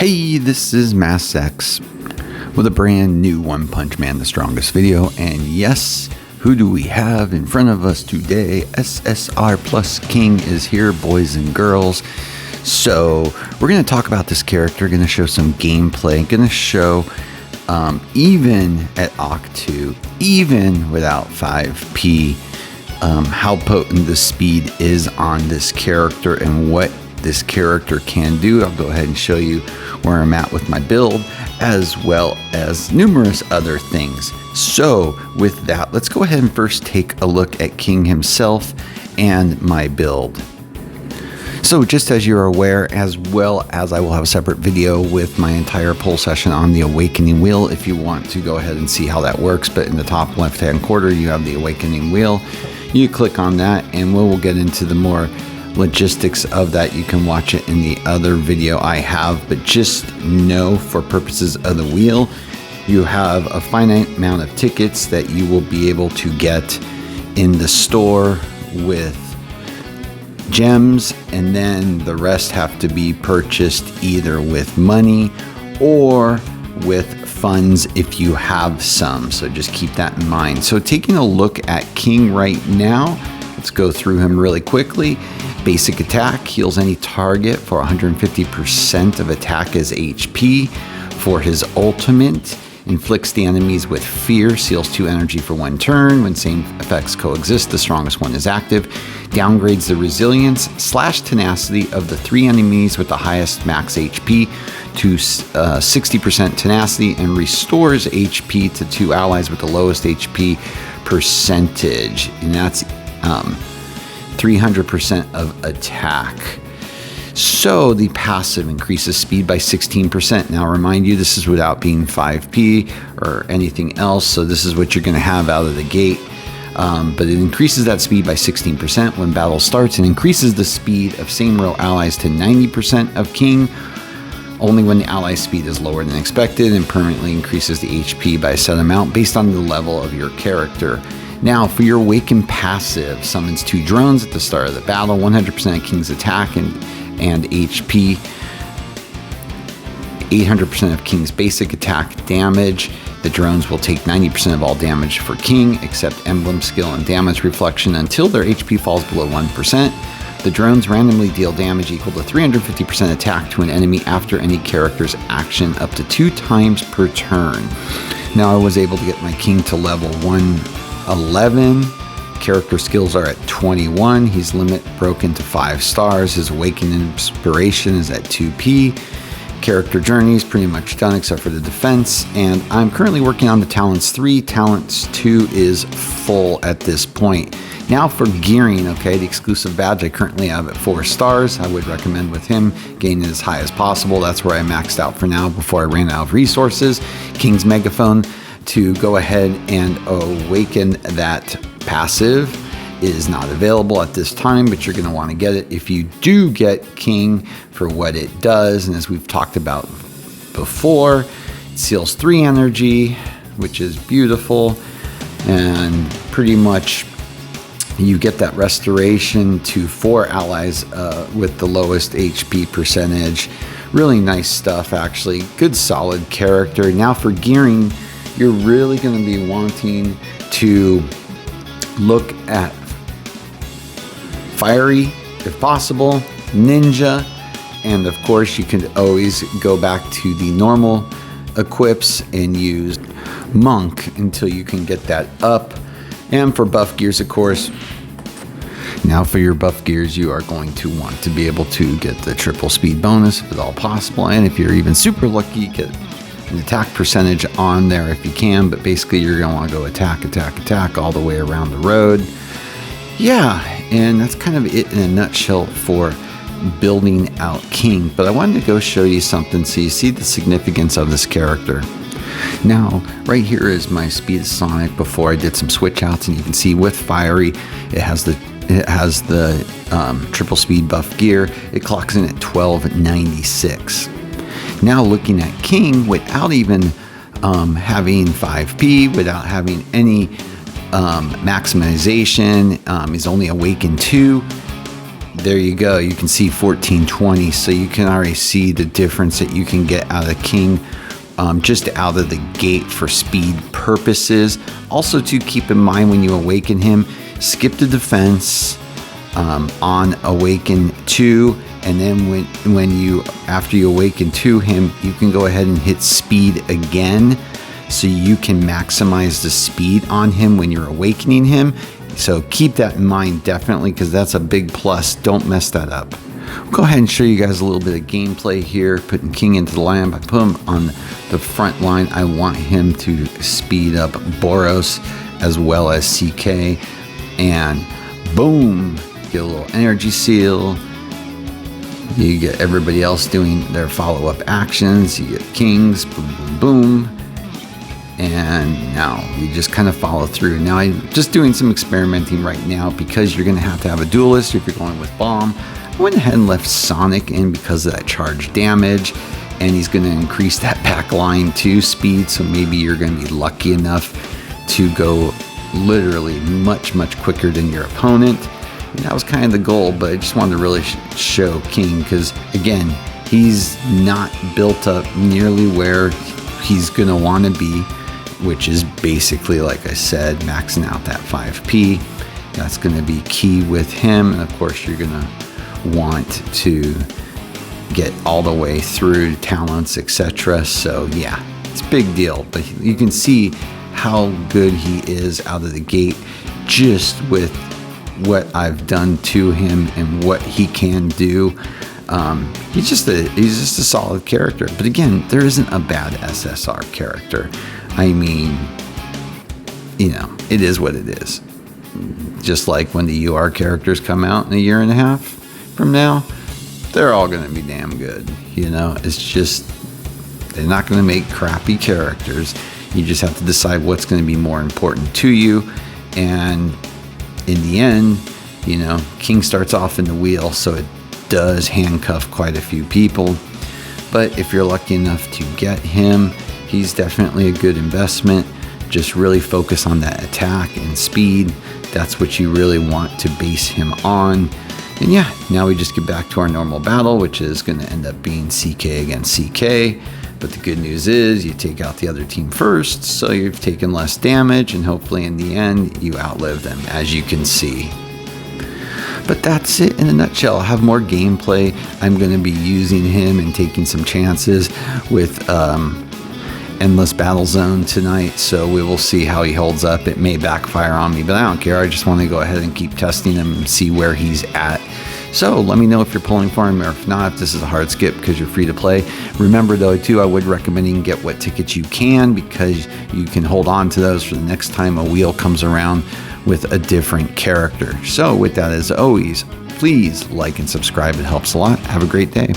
Hey, this is Mass X with a brand new One Punch Man the Strongest video. And yes, who do we have in front of us today? SSR plus King is here, boys and girls. So we're going to talk about this character, going to show some gameplay, going to show even at Octu, even without 5P, how potent the speed is on this character and what this character can do. I'll go ahead and show you where I'm at with my build, as well as numerous other things. So with that, let's go ahead and first take a look at King himself and my build. So just as you're aware, as well as I will have a separate video with my entire pull session on the Awakening Wheel if you want to go ahead and see how that works. But in the top left hand corner you have the Awakening Wheel. You click on that and we'll get into the more logistics of that. You can watch it in the other video I have, but just know for purposes of the wheel, you have a finite amount of tickets that you will be able to get in the store with gems, and then the rest have to be purchased either with money or with funds if you have some. So just keep that in mind. So taking a look at King right now, let's go through him really quickly. Basic attack, heals any target for 150% of attack as HP. For his ultimate, inflicts the enemies with fear, seals 2 energy for 1 turn. When same effects coexist, the strongest one is active. Downgrades the resilience / tenacity of the 3 enemies with the highest max HP to 60% tenacity, and restores HP to 2 allies with the lowest HP percentage. And that's 300% of attack. So the passive increases speed by 16%. Now remind you, this is without being 5P or anything else. So this is what you're going to have out of the gate. But it increases that speed by 16% when battle starts, and increases the speed of same row allies to 90% of King only when the ally's speed is lower than expected, and permanently increases the HP by a set amount based on the level of your character. Now, for your Awaken passive, summons 2 drones at the start of the battle, 100% of King's attack and HP, 800% of King's basic attack damage. The drones will take 90% of all damage for King, except emblem skill and damage reflection, until their HP falls below 1%. The drones randomly deal damage equal to 350% attack to an enemy after any character's action up to 2 times per turn. Now, I was able to get my King to level 111. Character skills are at 21. He's limit broken to 5 stars. His Awakened Inspiration is at 2P. Character journey is pretty much done except for the defense. And I'm currently working on the Talents 3. Talents 2 is full at this point. Now for gearing, okay, the exclusive badge I currently have at 4 stars. I would recommend with him gaining as high as possible. That's where I maxed out for now before I ran out of resources. King's Megaphone to go ahead and awaken that passive is not available at this time, but you're going to want to get it if you do get King for what it does. And as we've talked about before, it seals 3 energy, which is beautiful, and pretty much you get that restoration to 4 allies with the lowest HP percentage. Really nice stuff, actually. Good solid character. Now for gearing, you're really going to be wanting to look at Fiery, if possible, Ninja, and of course you can always go back to the normal equips and use Monk until you can get that up. And for buff gears, of course, now for your buff gears, you are going to want to be able to get the triple speed bonus if at all possible, and if you're even super lucky, get an attack percentage on there if you can. But basically you're going to want to go attack, attack, attack all the way around the road. Yeah, and that's kind of it in a nutshell for building out King. But I wanted to go show you something so you see the significance of this character. Now, right here is my speed of Sonic before I did some switch outs, and you can see with Fiery, it has the triple speed buff gear. It clocks in at 1296. Now looking at King without even having 5P, without having any maximization, he's only Awakened 2. there you go. You can see 1420, so you can already see the difference that you can get out of king just out of the gate for speed purposes. Also, to keep in mind when you awaken him, skip the defense on awaken 2, and then after you awaken to him, you can go ahead and hit speed again, so you can maximize the speed on him when you're awakening him. So keep that in mind, definitely, because that's a big plus. Don't mess that up. I'll go ahead and show you guys a little bit of gameplay here. Putting king into the lamp, I put him on the front line. I want him to speed up Boros as well as CK, and boom, get a little energy seal. You get everybody else doing their follow-up actions. You get kings, boom, boom, boom. And now we just kind of follow through. Now I'm just doing some experimenting right now because you're going to have a duelist if you're going with bomb. I went ahead and left Sonic in because of that charge damage, and he's going to increase that back line to speed, so maybe you're going to be lucky enough to go literally much quicker than your opponent. And that was kind of the goal, but I just wanted to really show King because, again, he's not built up nearly where he's going to want to be, which is basically, like I said, maxing out that 5p. That's going to be key with him. And of course, you're going to want to get all the way through talents, etc. So yeah, it's a big deal. But you can see how good he is out of the gate just with what I've done to him and what he can do. He's just a solid character. But again, there isn't a bad SSR character. I mean, you know, it is what it is. Just like when the UR characters come out in a year and a half from now, they're all going to be damn good. You know, it's just, they're not going to make crappy characters. You just have to decide what's going to be more important to you. And in the end, you know, King starts off in the wheel, so it does handcuff quite a few people. But if you're lucky enough to get him, he's definitely a good investment. Just really focus on that attack and speed. That's what you really want to base him on. And yeah, now we just get back to our normal battle, which is going to end up being CK against CK. But the good news is you take out the other team first, so you've taken less damage, and hopefully in the end you outlive them, as you can see. But that's it in a nutshell. I'll have more gameplay. I'm going to be using him and taking some chances with Endless Battle Zone tonight, so we will see how he holds up. It may backfire on me, but I don't care. I just want to go ahead and keep testing him and see where he's at. So let me know if you're pulling for him, or if not, if this is a hard skip, because you're free to play. Remember though, too, I would recommend you can get what tickets you can, because you can hold on to those for the next time a wheel comes around with a different character. So with that, as always, please like and subscribe. It helps a lot. Have a great day.